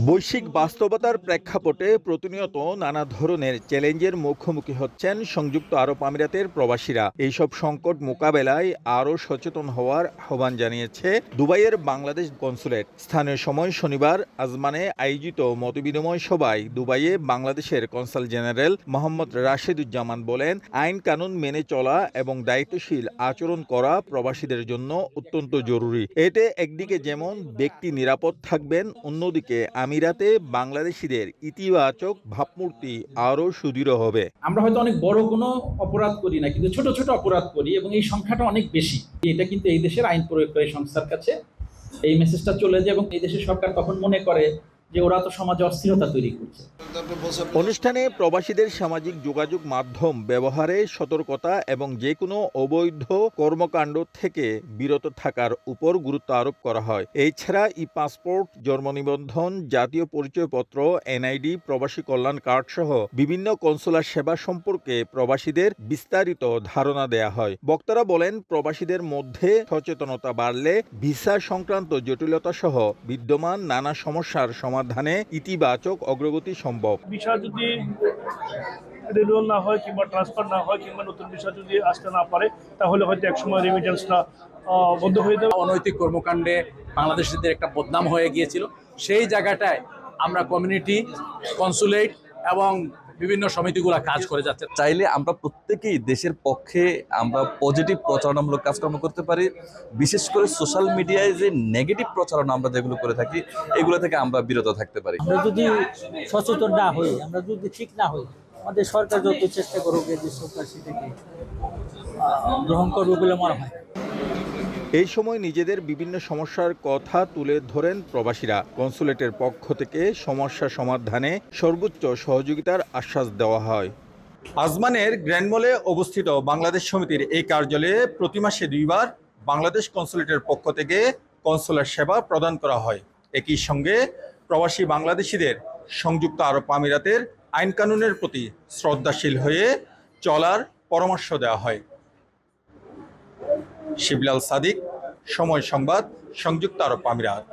বৈশ্বিক বাস্তবতার প্রেক্ষাপটে প্রতিনিয়ত নানা ধরনের চ্যালেঞ্জের মুখোমুখি হচ্ছেন সংযুক্ত আরব আমিরাতের প্রবাসীরা। এইসব সংকট মোকাবেলায় আরও সচেতন হওয়ার আহ্বান জানিয়েছে দুবাইয়ের বাংলাদেশ কনস্যুলেট। স্থানীয় সময় শনিবার আজমানে আয়োজিত মতবিনিময় সভায় দুবাইয়ে বাংলাদেশের কনসাল জেনারেল মোহাম্মদ রাশেদুজ্জামান বলেন, আইন কানুন মেনে চলা এবং দায়িত্বশীল আচরণ করা প্রবাসীদের জন্য অত্যন্ত জরুরি। এতে একদিকে যেমন ব্যক্তি নিরাপদ থাকবেন, অন্যদিকে আমিরাতে বাংলাদেশিদের ইতিবাচক ভাবমূর্তি আরও সুদৃঢ় হবে। আমরা হয়তো অনেক বড় কোনো অপরাধ করি না, কিন্তু ছোট ছোট অপরাধ করি এবং এই সংখ্যাটা অনেক বেশি। এটা কিন্তু এই দেশের আইন প্রয়োগকারী সংস্থার কাছে এই মেসেজটা চলে যায় এবং এই দেশের সরকার তখন মনে করে যে ওরা তো সমাজে অস্থিরতা তৈরি করছে। অনুষ্ঠানে প্রবাসীদের সামাজিক যোগাযোগ মাধ্যম ব্যবহারে সতর্কতা এবং যে কোনো অবৈধ কর্মকাণ্ড থেকে বিরত থাকার উপর গুরুত্ব আরোপ করা হয়। এছাড়া পাসপোর্ট, জন্ম নিবন্ধন, জাতীয় পরিচয়পত্র, এনআইডি, প্রবাসী কল্যাণ কার্ড সহ বিভিন্ন কনসুলার সেবা সম্পর্কে প্রবাসীদের বিস্তারিত ধারণা দেয়া হয়। বক্তারা বলেন, প্রবাসীদের মধ্যে সচেতনতা বাড়লে ভিসা সংক্রান্ত জটিলতা সহ বিদ্যমান নানা সমস্যার সমাধানে ইতিবাচক অগ্রগতি সম্ভব। ভিসা যদি রিনিউয়াল না হয় কিংবা ট্রান্সফার না হয় কিংবা নতুন ভিসা যদি আসতে না পারে, তাহলে হয়তো একসময় রেমিটেন্সটা বন্ধ হয়ে যাবে। অনৈতিক কর্মকাণ্ডে বাংলাদেশিদের একটা বদনাম হয়ে গিয়েছিল। সেই জায়গাটায় আমরা কমিউনিটি, কনসুলেট এবং বিভিন্ন সমিতিগুলো কাজ করে যাচ্ছে। চাইলে আমরা প্রত্যেকেই দেশের পক্ষে আমরা পজিটিভ প্রচারণামূলক কাজকর্ম করতে পারি। বিশেষ করে সোশ্যাল মিডিয়ায় যে নেগেটিভ প্রচারণা আমরা যেগুলো করে থাকি, এগুলো থেকে আমরা বিরত থাকতে পারি। আমরা যদি সচেতন না হই, আমরা যদি ঠিক না হই, আমাদের সরকার যত চেষ্টা করুক যে সরকার সেটাকে গ্রহণ করবে বলে মনে হয়। এই সময় নিজেদের বিভিন্ন সমস্যার কথা তুলে ধরেন প্রবাসীরা। কনসুলেটের পক্ষ থেকে সমস্যা সমাধানে সর্বোচ্চ সহযোগিতার আশ্বাস দেওয়া হয়। আজমানের গ্র্যান্ড মলে অবস্থিত বাংলাদেশ সমিতির এই কার্যালয়ে প্রতি মাসে 2 বার বাংলাদেশ কনসুলেটের পক্ষ থেকে কনসুলার সেবা প্রদান করা হয়। একই সঙ্গে প্রবাসী বাংলাদেশিদের সংযুক্ত আরব আমিরাতের আইন কানুনের প্রতি শ্রদ্ধাশীল হয়ে চলার পরামর্শ দেওয়া হয়। শিবলাল সাদিক, সময় সংবাদ, সংযুক্ত আরব আমিরাত।